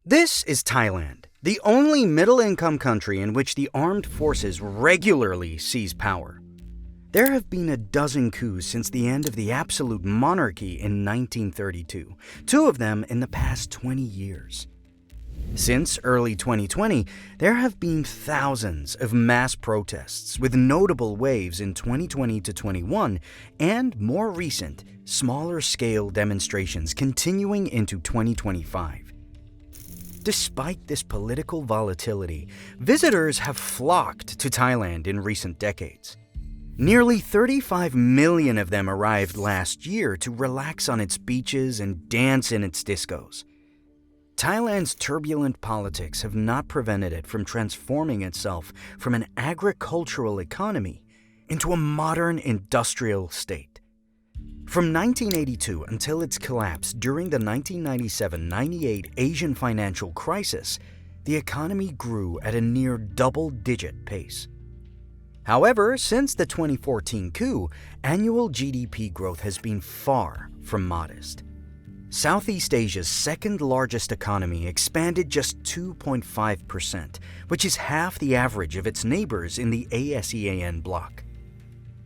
This is Thailand, the only middle-income country in which the armed forces regularly seize power. There have been a dozen coups since the end of the absolute monarchy in 1932, two of them in the past 20 years. Since early 2020, there have been thousands of mass protests, with notable waves in 2020 to 21 and more recent, smaller-scale demonstrations continuing into 2025. Despite this political volatility, visitors have flocked to Thailand in recent decades. Nearly 35 million of them arrived last year to relax on its beaches and dance in its discos. Thailand's turbulent politics have not prevented it from transforming itself from an agricultural economy into a modern industrial state. From 1982 until its collapse during the 1997-98 Asian financial crisis, the economy grew at a near double-digit pace. However, since the 2014 coup, annual GDP growth has been far from modest. Southeast Asia's second-largest economy expanded just 2.5%, which is half the average of its neighbors in the ASEAN bloc.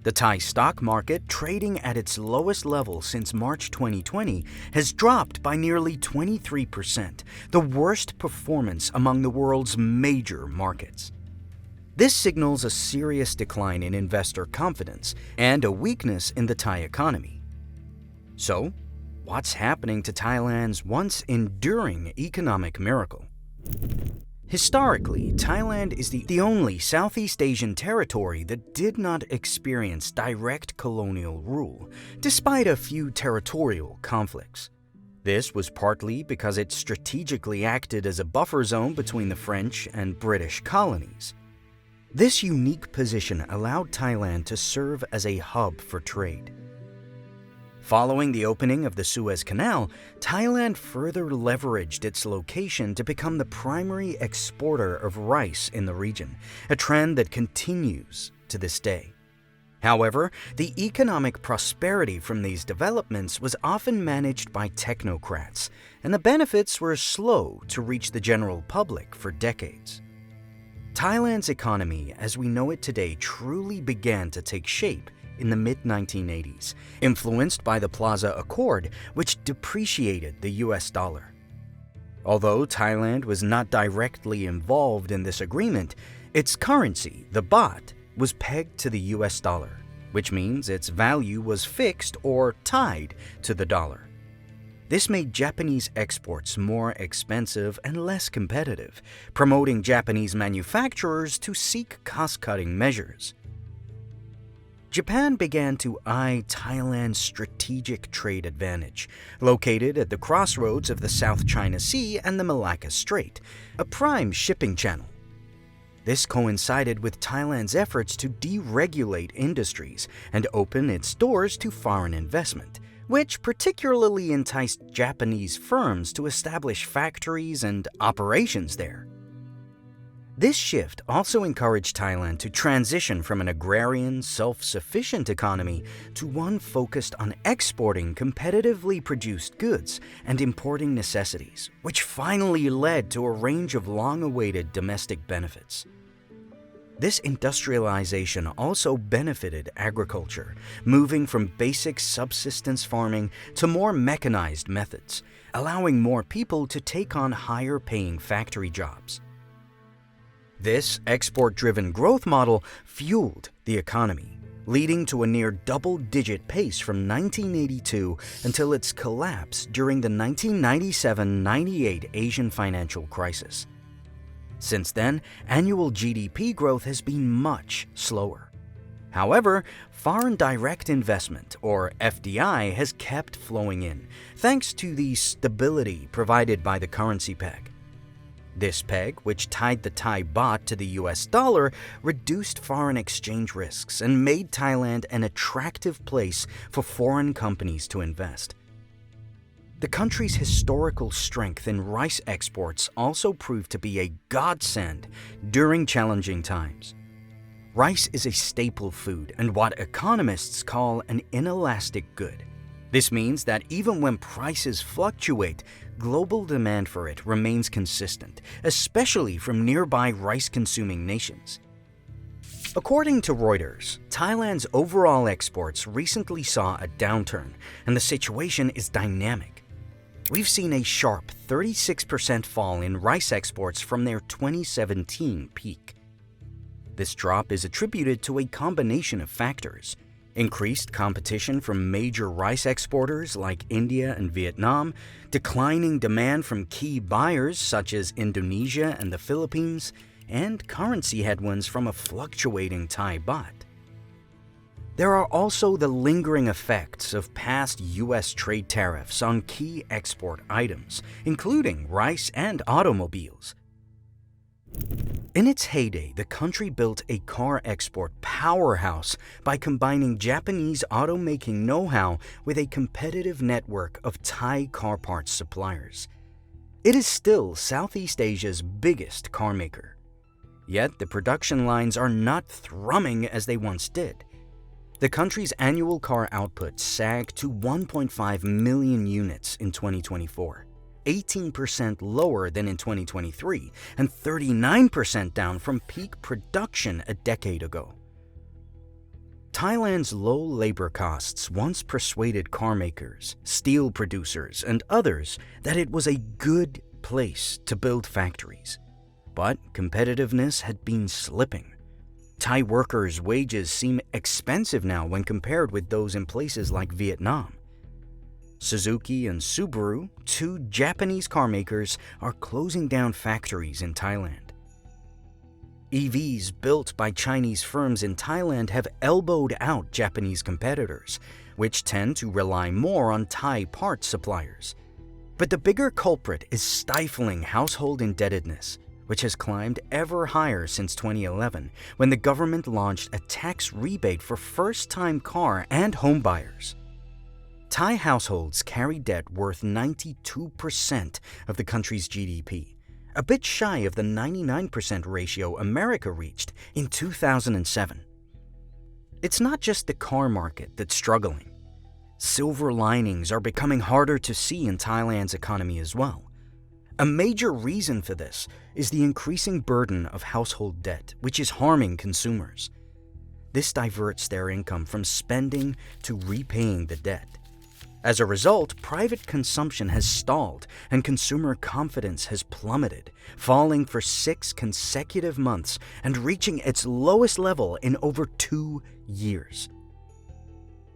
The Thai stock market, trading at its lowest level since March 2020, has dropped by nearly 23%, the worst performance among the world's major markets. This signals a serious decline in investor confidence and a weakness in the Thai economy. So, what's happening to Thailand's once enduring economic miracle? Historically, Thailand is the only Southeast Asian territory that did not experience direct colonial rule, despite a few territorial conflicts. This was partly because it strategically acted as a buffer zone between the French and British colonies. This unique position allowed Thailand to serve as a hub for trade. Following the opening of the Suez Canal, Thailand further leveraged its location to become the primary exporter of rice in the region, a trend that continues to this day. However, the economic prosperity from these developments was often managed by technocrats, and the benefits were slow to reach the general public for decades. Thailand's economy, as we know it today, truly began to take shape in the mid-1980s, influenced by the Plaza Accord, which depreciated the US dollar. Although Thailand was not directly involved in this agreement, its currency, the baht, was pegged to the US dollar, which means its value was fixed or tied to the dollar. This made Japanese exports more expensive and less competitive, promoting Japanese manufacturers to seek cost-cutting measures. Japan began to eye Thailand's strategic trade advantage, located at the crossroads of the South China Sea and the Malacca Strait, a prime shipping channel. This coincided with Thailand's efforts to deregulate industries and open its doors to foreign investment, which particularly enticed Japanese firms to establish factories and operations there. This shift also encouraged Thailand to transition from an agrarian, self-sufficient economy to one focused on exporting competitively produced goods and importing necessities, which finally led to a range of long-awaited domestic benefits. This industrialization also benefited agriculture, moving from basic subsistence farming to more mechanized methods, allowing more people to take on higher-paying factory jobs. This export-driven growth model fueled the economy, leading to a near double-digit pace from 1982 until its collapse during the 1997-98 Asian financial crisis. Since then, annual GDP growth has been much slower. However, foreign direct investment, or FDI, has kept flowing in, thanks to the stability provided by the currency peg. This peg, which tied the Thai baht to the US dollar, reduced foreign exchange risks and made Thailand an attractive place for foreign companies to invest. The country's historical strength in rice exports also proved to be a godsend during challenging times. Rice is a staple food and what economists call an inelastic good. This means that even when prices fluctuate, global demand for it remains consistent, especially from nearby rice-consuming nations. According to Reuters, Thailand's overall exports recently saw a downturn, and the situation is dynamic. We've seen a sharp 36% fall in rice exports from their 2017 peak. This drop is attributed to a combination of factors: increased competition from major rice exporters like India and Vietnam, declining demand from key buyers such as Indonesia and the Philippines, and currency headwinds from a fluctuating Thai baht. There are also the lingering effects of past U.S. trade tariffs on key export items, including rice and automobiles. In its heyday, the country built a car export powerhouse by combining Japanese automaking know-how with a competitive network of Thai car parts suppliers. It is still Southeast Asia's biggest car maker. Yet the production lines are not thrumming as they once did. The country's annual car output sagged to 1.5 million units in 2024, 18% lower than in 2023, and 39% down from peak production a decade ago. Thailand's low labor costs once persuaded car makers, steel producers, and others that it was a good place to build factories. But competitiveness had been slipping. Thai workers' wages seem expensive now when compared with those in places like Vietnam. Suzuki and Subaru, two Japanese car makers, are closing down factories in Thailand. EVs built by Chinese firms in Thailand have elbowed out Japanese competitors, which tend to rely more on Thai parts suppliers. But the bigger culprit is stifling household indebtedness, which has climbed ever higher since 2011, when the government launched a tax rebate for first-time car and home buyers. Thai households carry debt worth 92% of the country's GDP, a bit shy of the 99% ratio America reached in 2007. It's not just the car market that's struggling. Silver linings are becoming harder to see in Thailand's economy as well. A major reason for this is the increasing burden of household debt, which is harming consumers. This diverts their income from spending to repaying the debt. As a result, private consumption has stalled and consumer confidence has plummeted, falling for 6 consecutive months and reaching its lowest level in over 2 years.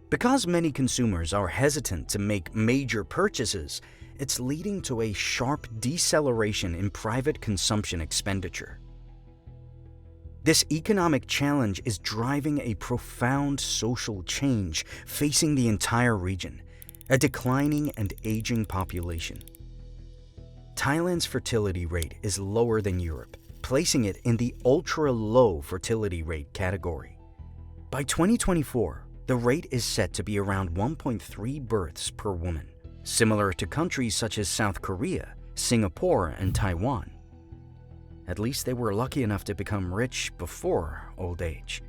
Because many consumers are hesitant to make major purchases, it's leading to a sharp deceleration in private consumption expenditure. This economic challenge is driving a profound social change facing the entire region: a declining and aging population. Thailand's fertility rate is lower than Europe, placing it in the ultra-low fertility rate category. By 2024, the rate is set to be around 1.3 births per woman, similar to countries such as South Korea, Singapore, and Taiwan. At least they were lucky enough to become rich before old age.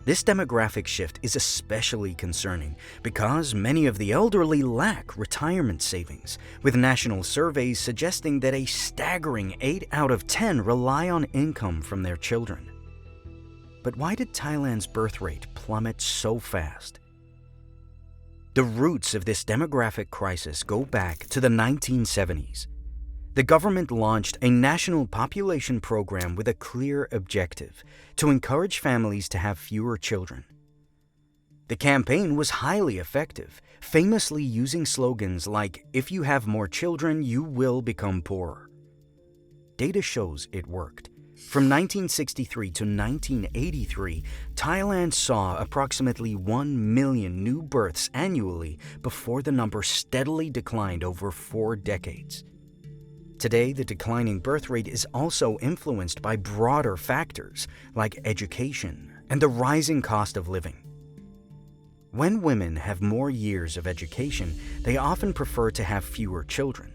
This demographic shift is especially concerning because many of the elderly lack retirement savings, with national surveys suggesting that a staggering 8 out of 10 rely on income from their children. But why did Thailand's birth rate plummet so fast? The roots of this demographic crisis go back to the 1970s. The government launched a national population program with a clear objective: to encourage families to have fewer children. The campaign was highly effective, famously using slogans like, "If you have more children, you will become poorer." Data shows it worked. From 1963 to 1983, Thailand saw approximately 1 million new births annually before the number steadily declined over 4 decades. Today, the declining birth rate is also influenced by broader factors like education and the rising cost of living. When women have more years of education, they often prefer to have fewer children.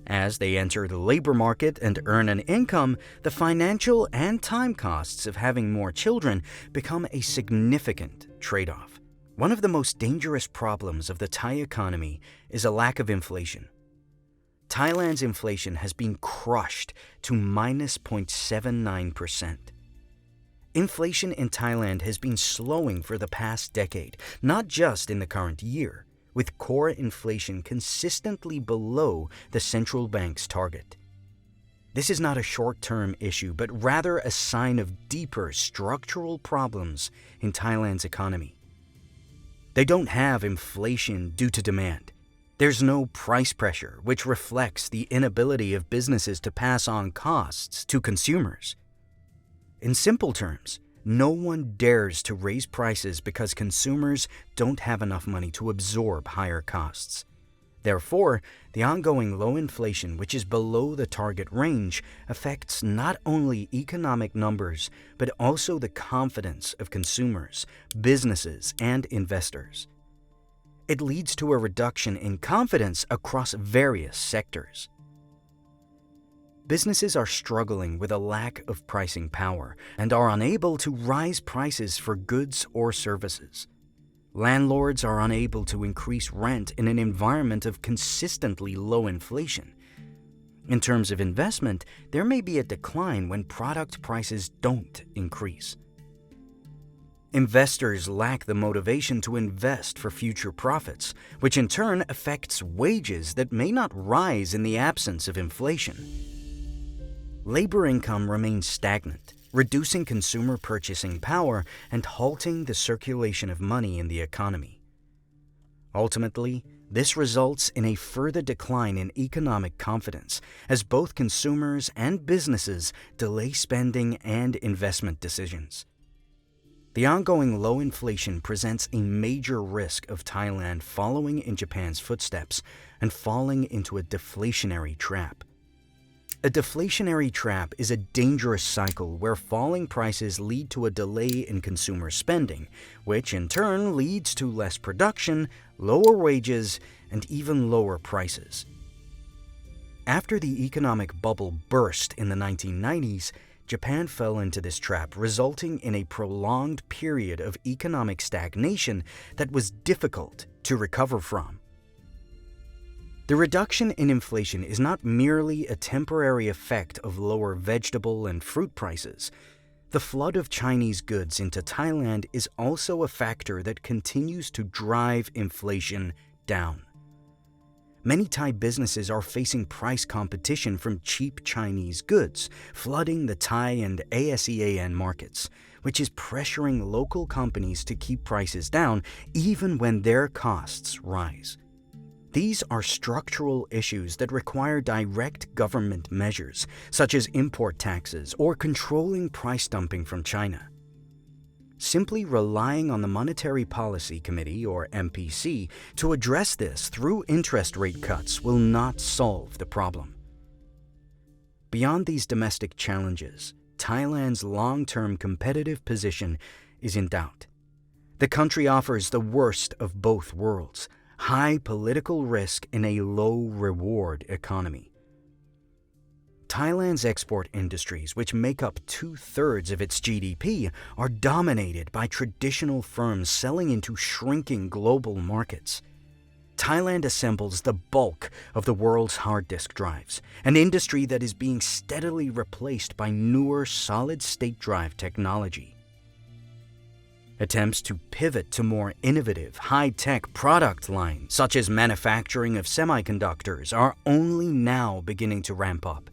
As they enter the labor market and earn an income, the financial and time costs of having more children become a significant trade-off. One of the most dangerous problems of the Thai economy is a lack of inflation. Thailand's inflation has been crushed to minus 0.79%. Inflation in Thailand has been slowing for the past decade, not just in the current year, with core inflation consistently below the central bank's target. This is not a short-term issue, but rather a sign of deeper structural problems in Thailand's economy. They don't have inflation due to demand. There's no price pressure, which reflects the inability of businesses to pass on costs to consumers. In simple terms, no one dares to raise prices because consumers don't have enough money to absorb higher costs. Therefore, the ongoing low inflation, which is below the target range, affects not only economic numbers, but also the confidence of consumers, businesses, and investors. It leads to a reduction in confidence across various sectors. Businesses are struggling with a lack of pricing power and are unable to rise prices for goods or services. Landlords are unable to increase rent in an environment of consistently low inflation. In terms of investment, there may be a decline when product prices don't increase. Investors lack the motivation to invest for future profits, which in turn affects wages that may not rise in the absence of inflation. Labor income remains stagnant, reducing consumer purchasing power and halting the circulation of money in the economy. Ultimately, this results in a further decline in economic confidence as both consumers and businesses delay spending and investment decisions. The ongoing low inflation presents a major risk of Thailand following in Japan's footsteps and falling into a deflationary trap. A deflationary trap is a dangerous cycle where falling prices lead to a delay in consumer spending, which in turn leads to less production, lower wages, and even lower prices. After the economic bubble burst in the 1990s, Japan fell into this trap, resulting in a prolonged period of economic stagnation that was difficult to recover from. The reduction in inflation is not merely a temporary effect of lower vegetable and fruit prices. The flood of Chinese goods into Thailand is also a factor that continues to drive inflation down. Many Thai businesses are facing price competition from cheap Chinese goods, flooding the Thai and ASEAN markets, which is pressuring local companies to keep prices down even when their costs rise. These are structural issues that require direct government measures, such as import taxes or controlling price dumping from China. Simply relying on the Monetary Policy Committee, or MPC, to address this through interest rate cuts will not solve the problem. Beyond these domestic challenges, Thailand's long-term competitive position is in doubt. The country offers the worst of both worlds: high political risk in a low-reward economy. Thailand's export industries, which make up 2/3 of its GDP, are dominated by traditional firms selling into shrinking global markets. Thailand assembles the bulk of the world's hard disk drives, an industry that is being steadily replaced by newer solid-state drive technology. Attempts to pivot to more innovative, high-tech product lines, such as manufacturing of semiconductors, are only now beginning to ramp up.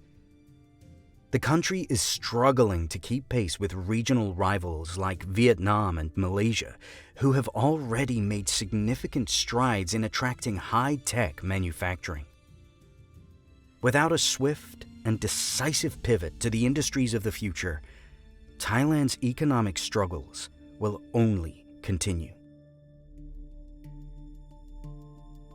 The country is struggling to keep pace with regional rivals like Vietnam and Malaysia, who have already made significant strides in attracting high-tech manufacturing. Without a swift and decisive pivot to the industries of the future, Thailand's economic struggles will only continue.